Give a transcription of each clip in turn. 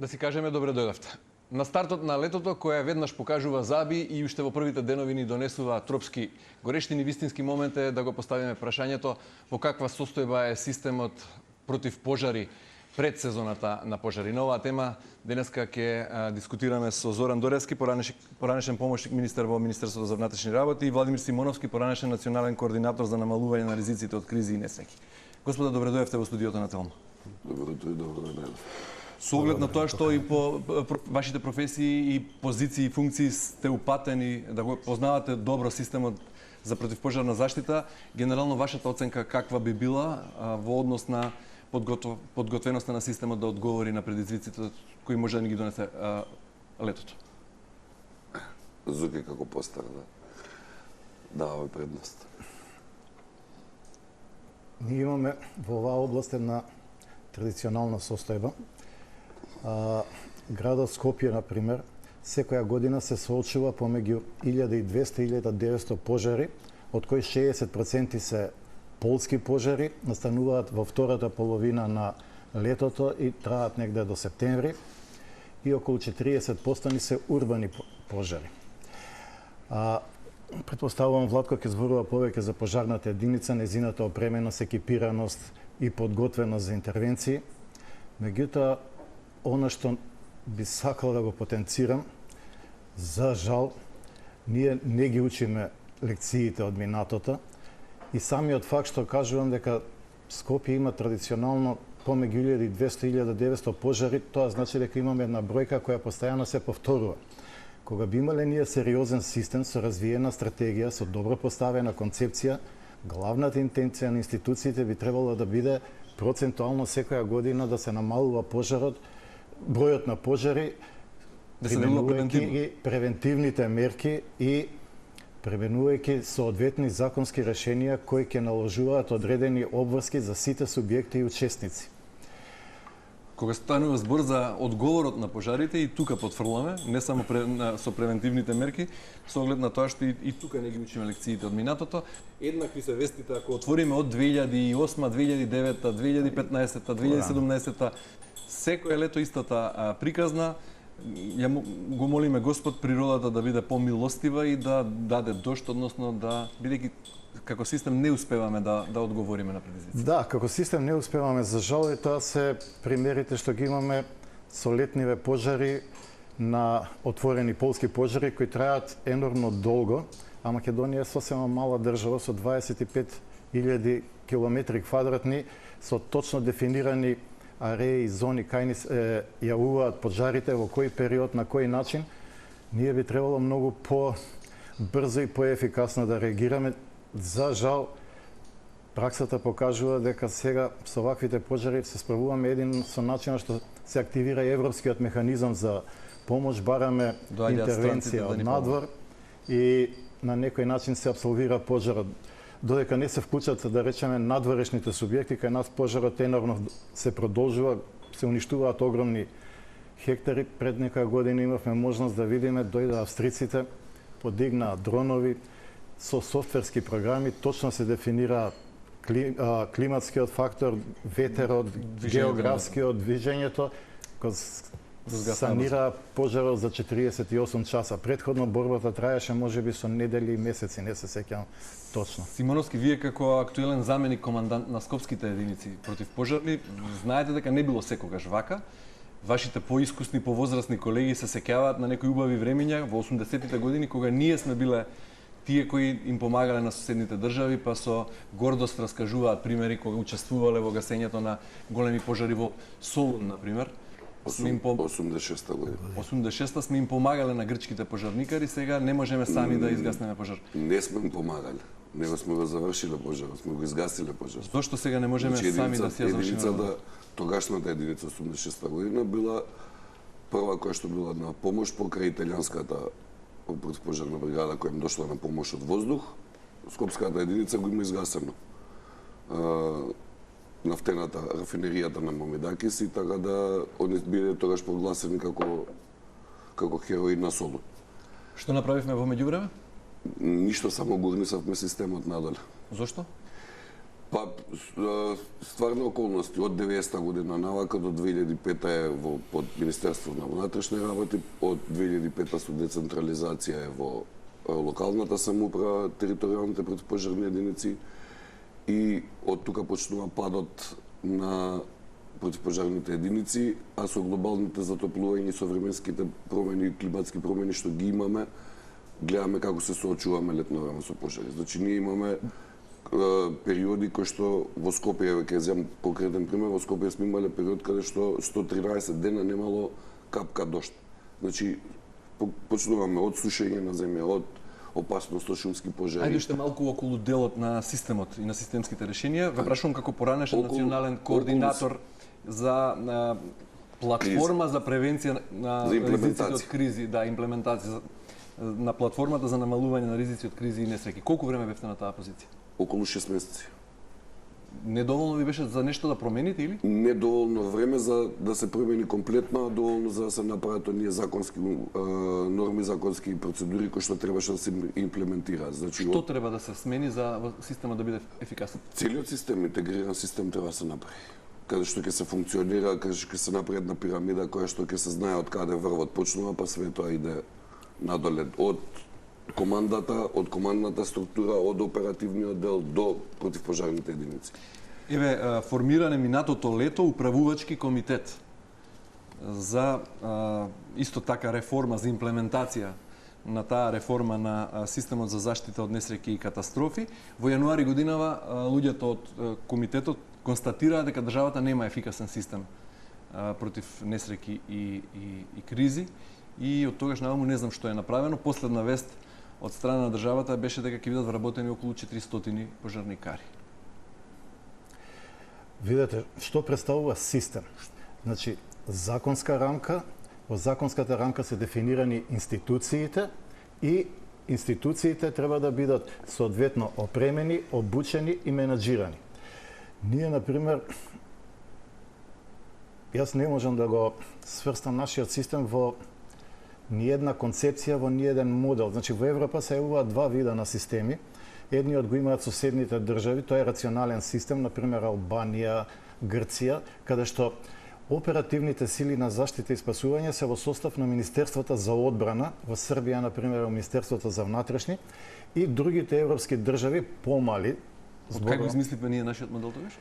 Да си кажеме добре дојдовте. На стартот на летото, која веднаш покажува заби и уште во првите денови ни донесува тропски горештини, вистински момент е да го поставиме прашањето во каква состојба е системот против пожари пред сезоната на пожари. На оваа тема денеска ќе дискутираме со Зоран Доревски, поранешен помошник министер во Министерството за внатрешни работи, и Владимир Симоновски, поранешен национален координатор за намалување на ризиците од кризи и несреќи. Господа, добре дојдовте во студиото на Телмо. Добре дојдовте. Со оглед на тоа што и по вашите професии и позиции и функции сте упатени да го познавате добро системот за противпожарна заштита, генерално вашата оценка каква би била во однос на подготвеноста на системот да одговори на предизвиците кои може да ни ги донесе летото? Зуки како постар да даваме предност. Ние имаме во оваа област една традиционална состојба. Градот Скопје, например, секоја година се соочува помеѓу 1200 и 1900 пожари, од кои 60% се полски пожари, настануваат во втората половина на летото и траат негде до септември, и околу 40% се урбани пожари. Претпоставувам Владко ќе зборува повеќе за пожарната единица, незината опременост, екипираност и подготвеност за интервенции. Меѓутоа, она што би сакал да го потенцирам, за жал, ние не ги учиме лекциите од минатото, и самиот факт што кажувам дека Скопје има традиционално помеѓу 1200 и 1900 пожари, тоа значи дека имаме една бројка која постојано се повторува. Кога би имале ние сериозен систем со развиена стратегија, со добро поставена концепција, главната интенција на институциите би требало да биде процентуално секоја година да се намалува пожарот, бројот на пожари, да се делува превентивните мерки и применувајќи соодветни законски решенија кои ќе наложуваат одредени обврски за сите субјекти и учесници. Кога станува збор за одговорот на пожарите, и тука потфрламе, не само со превентивните мерки, со оглед на тоа што и тука не ги учиме лекциите од минатото, еднакви се вестите ако отвориме од 2008, 2009, 2015, 2017, секое лето истата приказна. Ја го молиме Господ природата да биде помилостива и да даде дожд, односно да, бидејќи како систем не успеваме да одговориме на предизвиците. Да, како систем не успеваме, за жал, и тоа се примерите што ги имаме со летниве пожари на отворени полски пожари кои траат енормно долго, а Македонија е сосема мала држава со 25.000 километри квадратни, со точно дефинирани ареи, зони, кај ни јавуваат пожарите, во кој период, на кој начин. Ние би требало многу по-брзо и по-ефикасно да реагираме. За жал, праксата покажува дека сега со ваквите пожари се справуваме един со начинот што се активира европскиот механизам за помош, бараме интервенција од надвор и на некој начин се апсолвира пожарот. Додека не се вклучат, да речеме, надворешните субјекти, кај нас пожарот енормно се продолжува, се уништуваат огромни хектари. Пред некоја година имавме можност да видиме, дојде австриците, подигнаа дронови со софтверски програми, точно се дефинира климатскиот фактор, ветерот, географскиот, движењето, санира пожарот за 48 часа. Предходно борбата траеше можеби со недели и месеци, не се сеќавам точно. Симоновски, вие како актуелен заменик командант на скопските единици против пожарни, знаете дека не било секогаш вака. Вашите поискусни, повозрастни колеги се сеќаваат на некои убави времиња во 80-тите години кога ние сме биле тие кои им помагале на соседните држави, па со гордост раскажуваат примери кога учествувале во гасењето на големи пожари во Солун, например. 86-та година. 86-та сме им помагале на грчките пожарникари, сега не можеме сами да изгаснеме пожар. Не сме им помагале, него сме го завршиле пожарот, сме го изгасиле пожарот. Зошто сега не можеме сами да се ја завршиме? Тогашната единица 86-та година била прва која што била на помош покрај италијанската противпожарна бригада која им дошла на помош од воздух. Скопската единица го има изгасено. Нафтената рафинеријата на Мамедакис, и така да они биде тогаш прогласени како херои на Солун. Што направивме во меѓувреме? Ништо, само гурнисавме системот надоле. Зошто? Па, стварно околности, од 90-та година навака до 2005 е под Министерство на внатрешни работи, од 2005 со децентрализација е во локалната самоуправа, територијалните противпожарни единици и од тука почнува падот на противпожарните единици, а со глобалните затоплувања и современските промени, климатски промени што ги имаме, гледаме како се соочуваме летно време со пожари. Значи, ние имаме периоди кои што во Скопје, ќе земам конкретен пример, во Скопје сме имале период каде што 113 дена немало капка дожд. Значи, почнуваме од сушење на земја, од опасност од шумски пожари. Ајде уште малку околу делот на системот и на системските решенија. Ве прашувам како поранешен национален координатор за платформа за превенција на ризиците од кризи, да, имплементација на платформата за намалување на ризици од кризи и несреќи. Колку време бевте на таа позиција? Околу 6 месеци. Недоволно ви беше за нешто да промените или? Недоволно време за да се промени комплетно, а доволно за да се направат оние законски норми, законски процедури кои што требаше да се имплементираат. Значи, што треба да се смени за системот да биде ефикасен? Целиот систем, интегриран систем треба да се направи. Каде што ќе се функционира, каде што ќе се направи една пирамида која што ќе се знае од каде врвот почнува, па све тоа иде надоле од командата, од командната структура, од оперативниот дел до противпожарните единици. Еве, формиран е минатото лето управувачки комитет за исто така реформа за имплементација на таа реформа на системот за заштита од несреќи и катастрофи. Во јануари годинава луѓето од комитетот констатираа дека државата нема ефикасен систем против несреќи и кризи и од тогаш наваму не знам што е направено. Последна вест од страна на државата беше дека ќе бидат вработени околу 400 пожарникари. Видете, што представува систем? Значи, законска рамка, во законската рамка се дефинирани институциите и институциите треба да бидат соодветно опремени, обучени и менаџирани. Ние, например, јас не можам да го сврстам нашиот систем во ниедна концепција, во ниеден модел. Значи, во Европа се јавуваат два вида на системи. Едниот го имаат соседните држави, тоа е рационален систем, например Албанија, Грција, каде што оперативните сили на заштита и спасување се во состав на Министерството за одбрана, во Србија, например, во Министерството за внатрешни, и другите европски држави помали. Како го измисливме ние нашиот модел тогаш?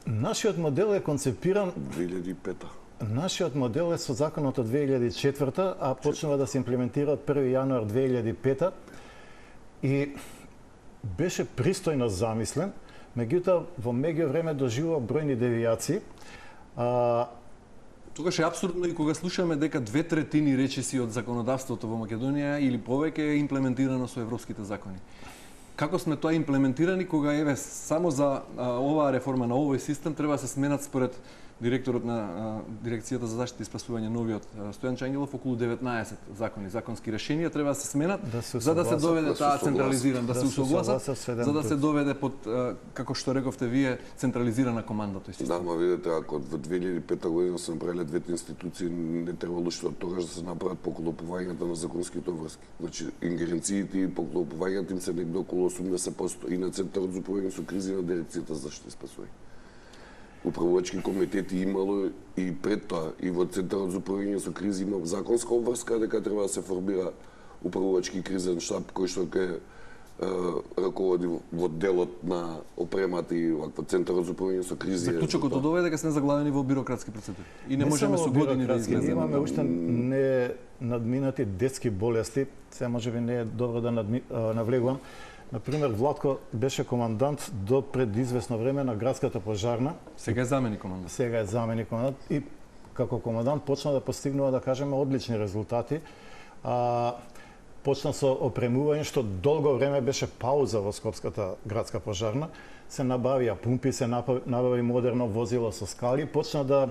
Нашиот модел е концепиран 2005. Нашиот модел е со законот од 2004, а почнува да се имплементира од 1 јануар 2005 и беше пристојно замислен, меѓутоа во меѓувреме доживува бројни девијации. Тогаш е апсурдно и кога слушаме дека 2/3 речиси од законодавството во Македонија или повеќе е имплементирано со европските закони. Како сме тоа имплементирани кога еве само за оваа реформа на овој систем треба да се сменат според директорот на дирекцијата за заштита и спасување новиот Стојан Чангелов околу 19 закони, законски решенија треба да се сменат за да се доведе таа централизирана, да се усогласат, за да се доведе под како што рековте вие централизирана команда тој систем. Да, ма видите, ако во 2005 година се направиле двете институции, не требало што од тогаш да се направат поклопувањата на законските обврски. Значи ингеренциите и поклопувањата им се негде околу 80% и на Центарот за управување со кризи на дирекцијата за заштита и спасување. Управувачки комитети имало и пред тоа, и во Центарот за управување со кризи има законска обврска дека треба да се формира управувачки кризен штаб кој што ќе раководи во делот на опремата и вакво Центарот за управување со кризи. Заклучокот од ова е дека сме заглавени во бирократски процедури и не можеме со години да излеземе. Имаме уште не надминати детски болести, се можеби не е добро да навлегувам. Например, Владко беше командант до пред известно време на градската пожарна. Сега е заменик командант. Сега е заменик командант и како командант почна да постигнува, да кажеме, одлични резултати. Почна со опремување, што долго време беше пауза во Скопската градска пожарна. Се набавија пумпи, се набави модерно возило со скали, почна да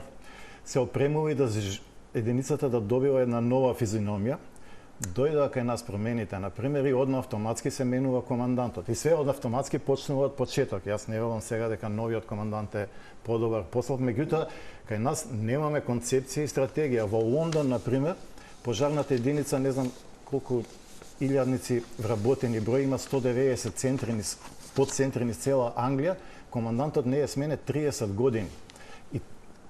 се опремува и да единицата да добива една нова физиономија. Дојдоа кај нас промените, например, и одма автоматски се менува командантот. И све од автоматски почнува од почеток. Јас не велам сега дека новиот командант е подобар послов, меѓутоа кај нас немаме концепција и стратегија. Во Лондон, например, пожарната единица, не знам колку илјадници вработени број, има 190 центри, подцентри низ цела Англија, командантот не е сменет 30 години. И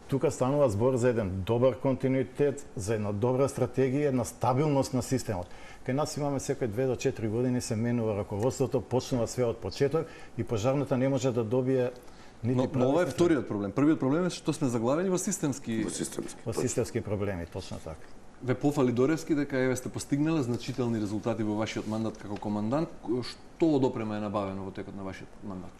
тука станува збор за еден добар континуитет, за една добра стратегија, една стабилност на системот. Кај нас имаме секој 2 до 4 години се менува раководството, почнува све од почеток и пожарната не може да добие Но ова е вториот проблем. Првиот проблем е што сме заглавени во системски проблеми, точно така. Ве пофали Доревски дека еве сте постигнале значителни резултати во вашиот мандат како командант. Што од опрема е набавено во текот на вашиот мандат?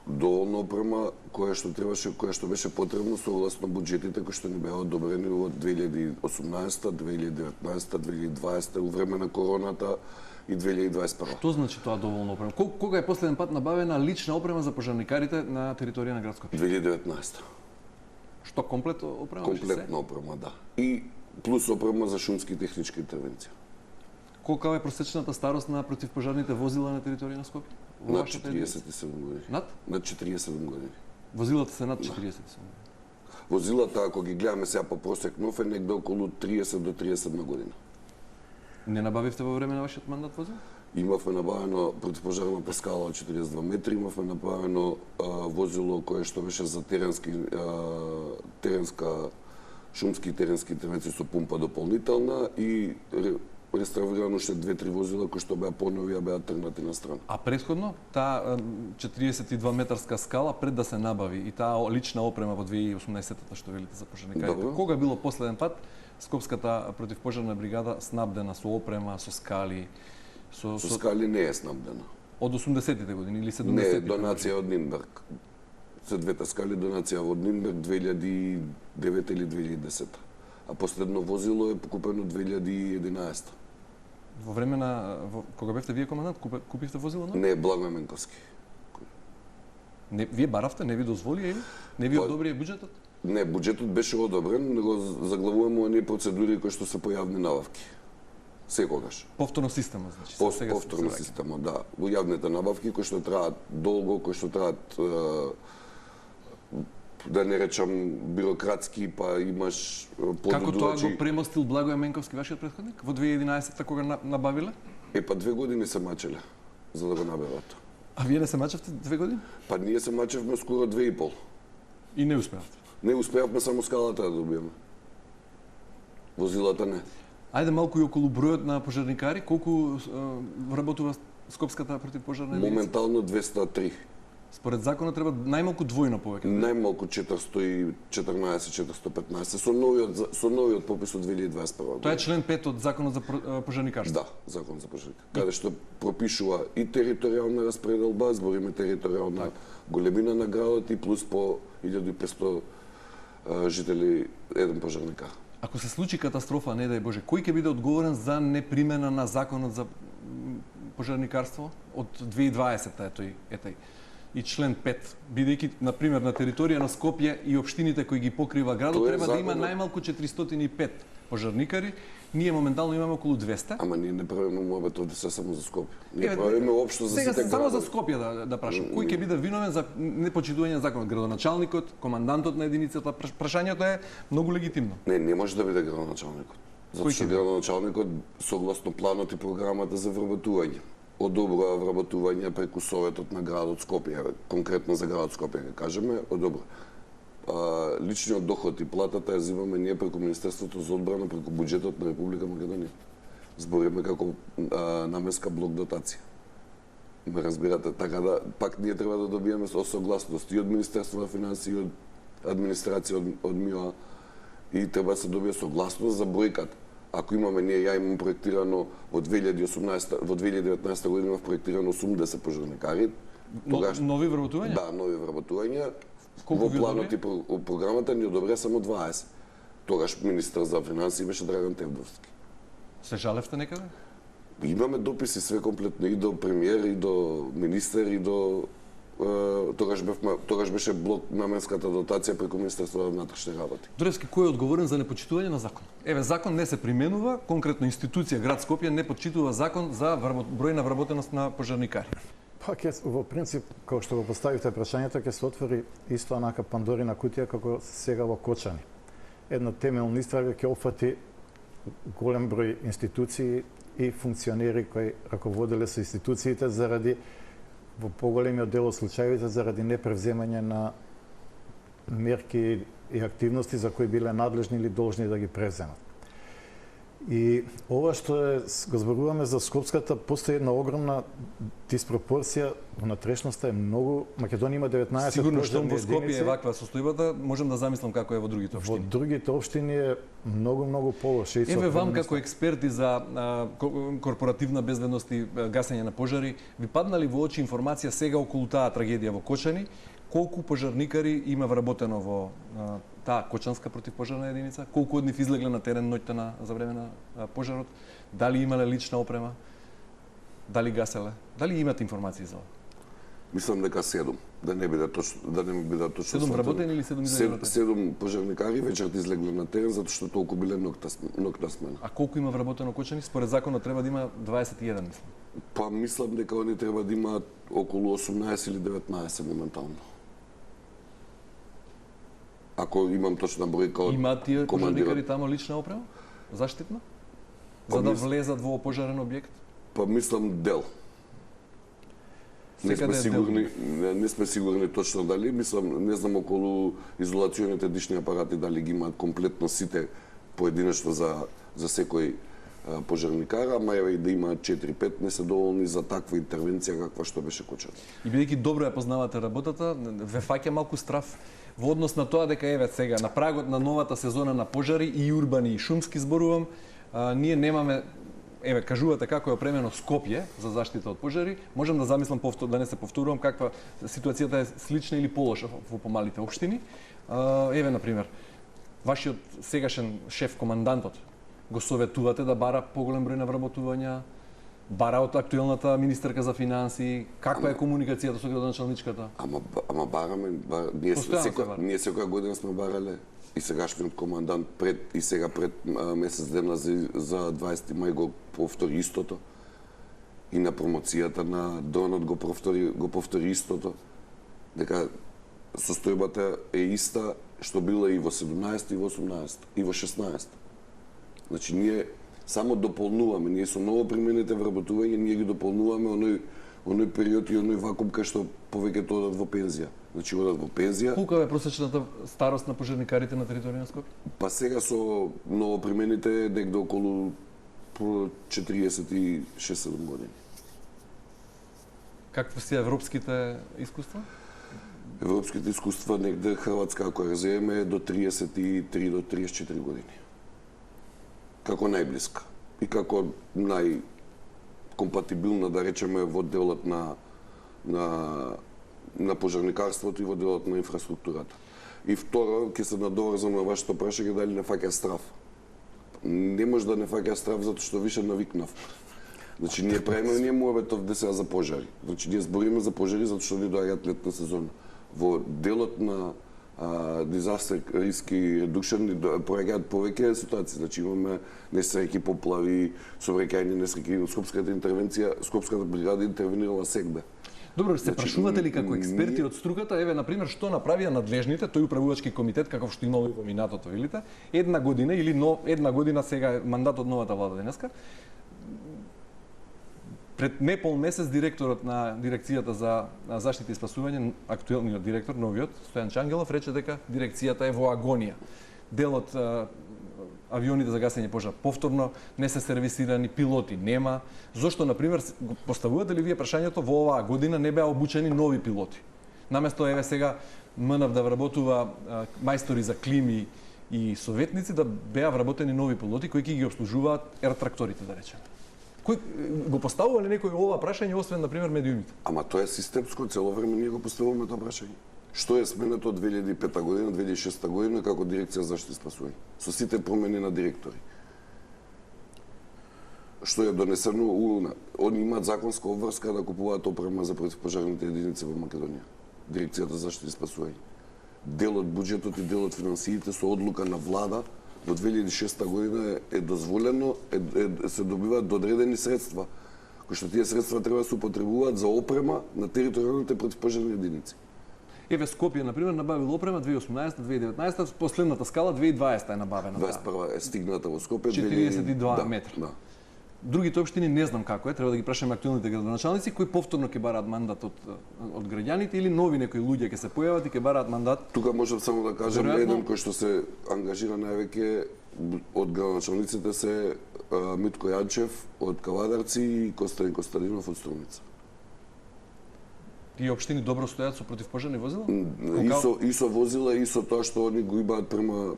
Доволно опрема која што требаше, која што беше потребно согласно буџетите кои што ни беа одобрени во 2018, 2019, 2020 во време на короната и 2021. Што значи тоа доволно опрема? Кога е последен пат набавена лична опрема за пожарникарите на територија на град Скопје? 2019. Што комплет опрема? Комплетна опрема, да. И плюс опрема за шумски и технички интервенции. Колка е просечната старост на противпожарните возила на територија на Скопје? Над 47 години. Над? Над 47 години. Возилата се над 47 години. Возилата, ако ги гледаме сега по просек нов, е негде околу 30 до 37 година. Не набавивте во време на вашиот мандат возила? Имавме набавено противпожарна пескала од 42 метри, имавме набавено возило кое што беше за теренска шумски и теренски интервенции со пумпа дополнителна и реставрирано уште 2-3 возила кои што беа понови, а беа тргнати на страна. А претходно, таа 42 метарска скала пред да се набави и таа лична опрема во 2018-та што велите за пожарникарите. Кога било последен пат Скопската противпожарна бригада снабдена со опрема, со скали? Со скали не е снабдена. Од 80-тите години или 70-тите? Не, донација од Нинберг. Се двете скали донација од Нинберг 2009 или 2010. А последно возило е купено 2011. Во време на кога бевте вие командант, купивте возило? Не, Благој Менковски. Не, вие баравте, не ви дозволи или? Не ви одобри буџетот? Не, буџетот беше одобрен, него заглавуваме оние процедури кои што се појавни набавки. Секогаш. Повторно система, значи. Повторно система, да. Во јавните набавки кои што траат долго, кои што траат да не речам бирократски, па имаш пододувачи. Како тоа го премостил Благој Менковски, вашиот претходник, во 2011-та кога набавиле? Па 2 години се мачеле за да го набават. А вие не се мачевте 2 години? Па ние се мачевме скоро 2,5. И не успеавте? Не успеавме само скалата да добиеме. Возилата не. Ајде малку и околу бројот на пожарникари, колку вработува Скопската противпожарна единица? Моментално 203. Според законот треба најмалку двојно повеќе. Најмалку 414-415 со новиот попис од 2021. Тоа е член 5 од законот за пожарникарство. Да, закон за пожарникарство. Каде што пропишува и територијална распределба, збориме територијална големина на градот и плюс по 1500 жители еден пожарникар. Ако се случи катастрофа, не дај Боже, кој ќе биде одговорен за непримена на законот за пожарникарство од 2020-та тој и член 5, бидејќи на пример на територија на Скопје и општините кои ги покрива градот треба да има најмалку 405 пожарникари. Ние моментално имаме околу 200. Ама ние не правиме муабет овде се само за Скопје. Ние правиме општо за сите градови. Сега само за Скопје да прашам. Кој ќе биде виновен за непочитување на законот? Градоначалникот, командантот на единицата? Прашањето е многу легитимно. Не може да биде градоначалникот. Затоа што градоначалникот согласно планот и програмата за вработување одобрува вработување преку Советот на градот Скопје, конкретно за градот Скопје, ќе кажеме, одобрува. Личниот доход и платата ја зимаме ние преку Министерството за одбрана, преку буџетот на Република Македонија. Збориме како намеска блок дотација. Ме разбирате, така да пак ние треба да добиеме согласност и од Министерство на финансии, и од администрација, од МИОА, и треба да се добие согласност за бројката. Ако имаме, ја имам проектирано во 2019 година имав проектирано 80 пожарникари. Нови вработувања? Да, нови вработувања. Во планот и програмата ни одобрија само 20. Тогаш министар за финансии беше Драган Тевдовски. Се жалевте некаде? Имаме дописи све комплетно и до премиер, и до министер, и до тогаш беше блок наменската дотација преку Министерство на внатрешни работи. Доревски, кој е одговорен за непочитување на закон? Еве, закон не се применува, конкретно институција град Скопје не почитува закон за број на вработеност на пожарникари. Па во принцип, како што го поставивте прашањето, ќе се отвори исто онака Пандорина кутија како сега во Кочани. Една темелна истрага ќе опфати голем број институции и функционери кои раководеле со институциите заради во поголемиот дел од случаевите заради непревземање на мерки и активности за кои биле надлежни или должни да ги превземат. И ова што го зборуваме за Скопската, постои една огромна диспропорција, внатрешноста е многу, Македонија има 19 Сигурно што во Скопје единици. е ваква состојбата, можам да замислам како е во другите Во општини. другите општини е многу полоше. Еве вам како експерти за корпоративна безбедност и гасење на пожари, ви падна ли во очи информација сега околу таа трагедија во Кочани, колку пожарникари има вработено во таа Кочанска противпожарна единица, колку од нив излегле на терен ноќта за време на пожарот, дали имале лична опрема, дали гаселе, дали имате информации за ова? Мислам дека 7, да не биде точно, 7 вработени или 7 излегле? 7 пожарникари вечерта излегле на терен затоа што толку биле ноќна смена. А колку има вработено Кочани? Според законот треба да има 21, мислам. Па мислам дека они треба да имаат околу 18 или 19 моментално. Ако имам точна бројка од Имаат тие пожарникари командирот. тамо лична опрема? Заштитна? За да влезат во опожарен објект? Па мислам дел. Не Секаде сме е дел. сигурни, не сме сигурни точно дали, мислам, не знам околу изолационите дишни апарати дали ги имаат комплетно сите поединечно за секој пожарникар, ама еве и да имаат 4-5 не се доволни за таква интервенција каква што беше Кочани. И бидејќи добро ја познавате работата, ве фаќа малку страф во однос на тоа дека еве сега на прагот на новата сезона на пожари и урбани и шумски зборувам, ние немаме, еве кажувате како е опремено Скопје за заштита од пожари, можам да замислам да не се повторувам каква ситуацијата е слична или полоша во помалите општини. Еве на пример, вашиот сегашен шеф командантот го советувате да бара поголем број на вработувања, бара од актуелната министерка за финансии, каква е комуникацијата со градоначалничката? Ама бараме, ние секоја година сме барале и сегашниот командант пред и сега пред месец дена за 20 мај го повтори истото. И на промоцијата на дронот го повтори истото. Дека состојбата е иста што била и во 17 и во 18 и во 16. Значи ние само дополнуваме, ние со ново примените вработување, ние ги дополнуваме оној период и оној вакуум кај што повеќето одат во пензија. Значи одат во пензија. Колка е просечната старост на пожарникарите на територија на Скопје? Па сега со ново примените негде околу 46-7 години. Какви се европските искуства? Европските искуства негде Хрватска ако ја земе до 33 до 34 години. Како најблиска и како најкомпатибилна, да речеме, во делот на пожарникарството и во делот на инфраструктурата. И второ, ќе се надоврзам на вашето прашање дали не фаќа страф. Не може да не фаќа страф затоа што више навикнав. Значи ние правиме муабетов де сега за пожари. Значи ние збориме за пожари затоа што ни доаѓаат летна сезона. Во делот на disaster risk reduction проаѓаат повеќе ситуации. Значи имаме несреќи, поплави, сообраќајни несреќи. Скопската интервенција, Скопската бригада интервенирала сегде. Добро, се прашувате ли како експерти од струката, еве, например, што направија надлежните, тој управувачки комитет, каков што имало и во минатото, видите, една година сега мандатот новата влада денеска, пред непол месец директорот на дирекцијата за заштита и спасување, актуелниот директор, новиот, Стојан Чангелов, рече дека дирекцијата е во агонија. Делот авионите за гасење пожар повторно не се сервисирани, пилоти нема. Зошто, например, поставувате ли вие прашањето во оваа година не беа обучени нови пилоти? Наместо еве сега МНАВ да вработува мајстори за клими и советници, да беа вработени нови пилоти кои ќе ги обслужуваат ер-тракторите, да речеме. Кој го поставува ли некој ова прашање освен на пример медиумите? Ама тоа е системско, цело време ние го поставуваме тоа прашање. Што е сменето од 2005 година, 2006 година како дирекција за заштита и спасување? Со сите промени на директори. Што е донесено они имаат законска обврска да купуваат опрема за противпожарните единици во Македонија. Дирекцијата за заштита и спасување. Дел од буџетот и дел од финансиите со одлука на влада во 2006 година е дозволено се добиваат додредени средства, кои што тие средства треба да се употребуваат за опрема на територијалните противпожарни единици. Еве Скопје, например, набавил опрема 2018-2019, последната скала 2020 е набавена. 21 е стигната во Скопје. 42 метра. Да. Другите општини не знам како е, треба да ги прашаме актуелните градоначалници кои повторно ќе бараат мандат од граѓаните или нови некои луѓе ќе се појават и ќе бараат мандат. Тука можам само да кажам еден кој што се ангажира највеќе од градоначалниците се Митко Јанчев од Кавадарци и Костадин Костадинов од Струмица. Тие општини добро стојат со противпожарни возила? И со возила и со тоа што они го имаат према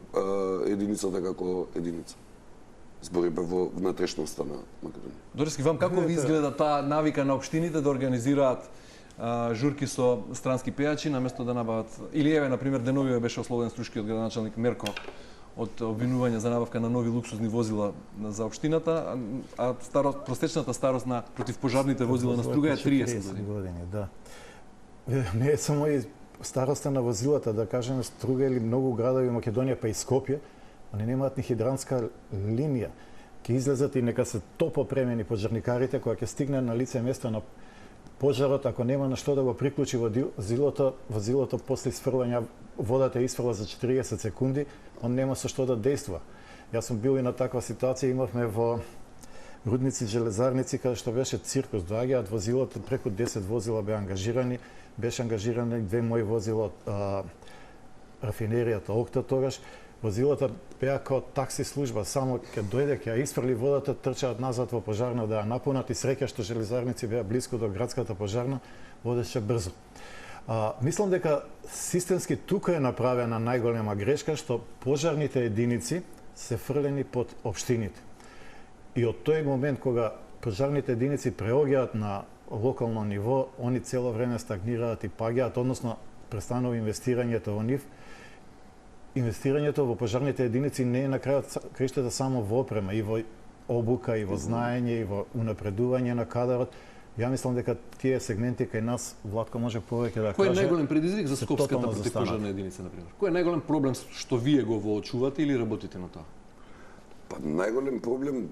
единицата како единица. Збориме во внатрешноста на Македонија. Дорески, вам како ви изгледа таа навика на општините да организираат журки со странски пејачи наместо да набават, или еве на пример деновиве беше ослободен Струшкиот градоначалник Мерко од обвинување за набавка на нови луксузни возила за општината, а простечната старост на противпожарните возила на Струга е 30 години. Да. Не е само и староста на возилата, да кажеме Струга или многу градови Македонија, па и Скопје, они немаат ни хидрантска линија. Ќе излезат и нека се топо премени пожарникарите кога ќе стигне на лице место на пожарот, ако нема на што да го приклучи возилото после сфрлање водата исфрла за 40 секунди, он нема со што да действува. Јас сум бил и на таква ситуација, имавме во Рудници, Железарници, каде што беше циркус, доаѓаат возилата, преку 10 возила беа ангажирани, беше ангажирани 2 мои возила од рафинеријата Окта тогаш. Возилата беа као такси служба, само ќе дојде, ќе ја исфрли водата, трчаат назад во пожарна да ја напунат и среќа што Железарници беа блиску до градската пожарна, водеше брзо. Мислам дека системски тука е направена најголема грешка што пожарните единици се фрлени под општините. И од тој момент кога пожарните единици преоѓаат на локално ниво, они цело време стагнираат и паѓаат, односно престанува инвестирањето во нив. Инвестирањето во пожарните единици не е на крајот краиштата само во опрема, и во обука, и во знаење, и во унапредување на кадарот. Ја мислам дека тие сегменти кај нас Владко може повеќе да каже. Кој е најголем предизвик за Скопската противпожарна единица на пример? Кој е најголем проблем што вие го воочувате или работите на тоа? Па најголем проблем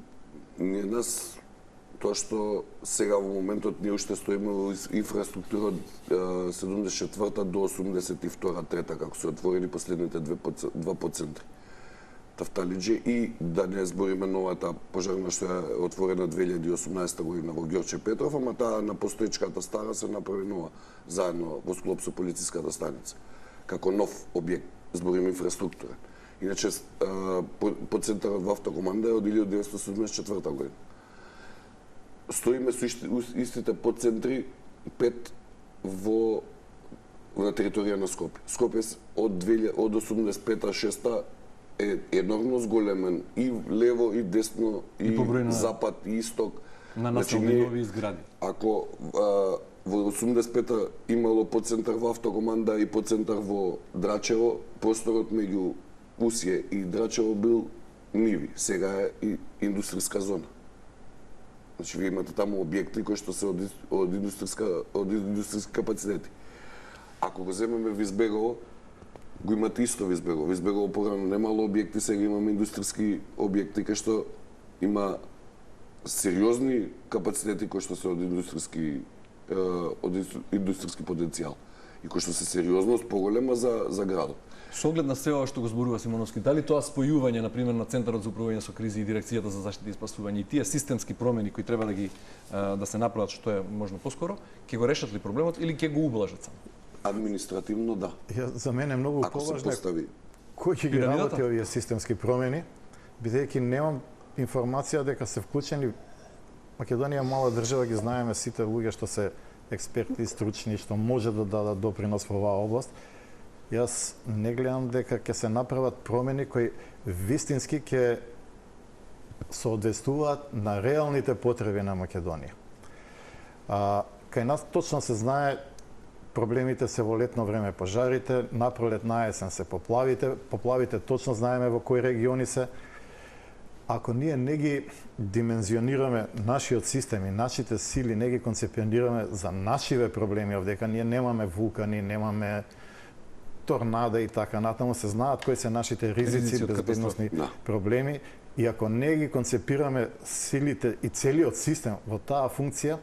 не е нас тоа што сега во моментот ние уште стоиме во инфраструктура од 74-та до 82-та, како се отворени последните два подцентри. Тафталиџи и да не збориме новата пожарна што е отворена 2018 година во Ѓорче Петров, ама таа на постоечката стара се направи нова, заедно во склоп со полициската станица, како нов објект, збориме инфраструктура. Иначе подцентарот во автокоманда е од 1974 година. Стоиме со истите подцентри 5 на територија на Скопје. Скопје од 85-6 е енормно зголемен и лево и десно и запад и исток. На населени нови изгради. Ако во 85-та имало подцентар во автокоманда и подцентар во Драчево, просторот меѓу Усие и Драчево бил ниви. Сега е и индустријска зона. Значи, вие имате таму објекти кои што се од индустријски капацитети. Ако го земеме Визбегово, го имате исто Визбегово. Визбегово порано немало објекти, сега имаме индустријски објекти кај што има сериозни капацитети кои што се од индустријски потенцијал и кои што се сериозност поголема за градот. Со оглед на се ова што го зборува Симоновски, дали тоа спојување на пример на Центарот за управување со кризи и Дирекцијата за заштита и спасување и тие системски промени кои треба да се направат што е можно поскоро, ќе го решат ли проблемот или ќе го ублажат само? Административно да. За мене многу поважно е кој ќе ги работи овие системски промени, бидејќи немам информација дека се вклучени. Македонија е мала држава, ги знаеме сите луѓе што се експерти, стручни, што може да дадат допринос во оваа област. Јас не гледам дека ќе се направат промени кои вистински ќе соодветствуваат на реалните потреби на Македонија. Кај нас точно се знае проблемите се во летно време пожарите, напролет на есен се поплавите. Поплавите точно знаеме во кои региони се. Ако ние не ги димензионираме нашиот систем и нашите сили, не ги концепионираме за нашиве проблеми, овдека ние немаме вулкани, немаме торнада и така натаму, се знаат кои се нашите ризици, безбедносни проблеми, и ако не ги концепираме силите и целиот систем во таа функција,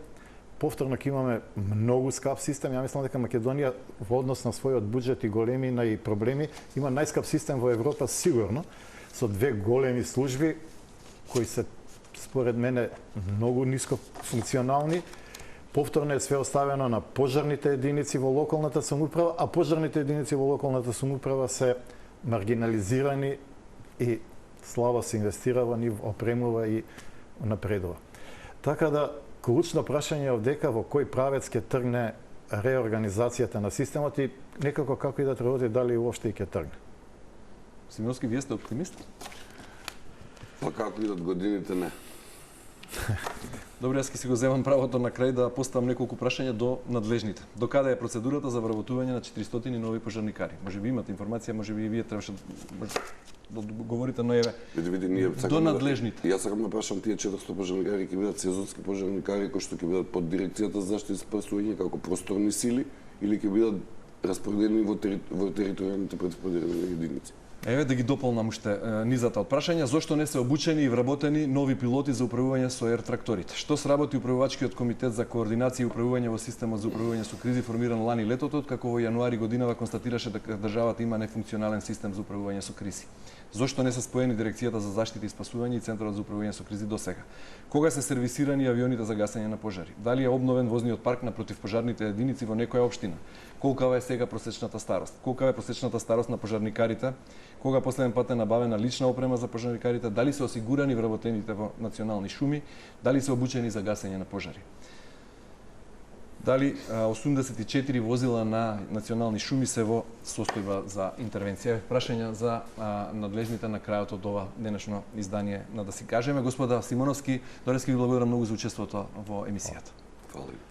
повторно ќе имаме многу скап систем. Ја мислам дека Македонија во однос на својот буџет и големина и проблеми има најскап систем во Европа сигурно, со 2 големи служби кои се според мене многу ниско функционални. Повторно е све оставено на пожарните единици во локалната самоуправа, а пожарните единици во локалната самоуправа се маргинализирани и слабо се инвестира во нив, опремува и напредува. Така да, клучно прашање е дека во кој правец ќе тргне реорганизацијата на системот и некако како и да работи, дали уопште и ќе тргне. Симеонски, вие сте оптимист? Па како идат годините, не. Добре, јас ќе си го земам правото на крај да поставам неколку прашања до надлежните. До каде е процедурата за вработување на 400 нови пожарникари? Може би имате информација, може би и вие требаше да говорите, но еве ние до надлежните. Јас сакам да прашам тие 400 пожарникари ќе бидат сезонски пожарникари кои што ќе бидат под дирекцијата за заштита и спасување како просторни сили или ќе бидат распределени во територијалните предподелени единици? Еве да ги дополнам уште низата од прашања. Зошто не се обучени и вработени нови пилоти за управување со ер тракторите? Што сработи управувачкиот комитет за координација и управување во системот за управување со кризи формиран лани летото, како во јануари годинава констатираше дека државата има нефункционален систем за управување со кризи? Зошто не се споени дирекцијата за заштита и спасување и центарот за управување со кризи досега? Кога се сервисирани авионите за гасење на пожари? Дали е обновен возниот парк на противпожарните единици во некоја општина? Колкава е сега просечната старост? Колкава е просечната старост на пожарникарите? Кога последен пат е набавена лична опрема за пожарникарите? Дали се осигурани вработените во национални шуми? Дали се обучени за гасење на пожари? Дали 84 возила на национални шуми се во состојба за интервенција? Прашања за надлежните на крајот од ова денешно издание на Да си кажеме. Господа Симоновски, Дорески, ви благодарам многу за учеството во емисијата. Фала.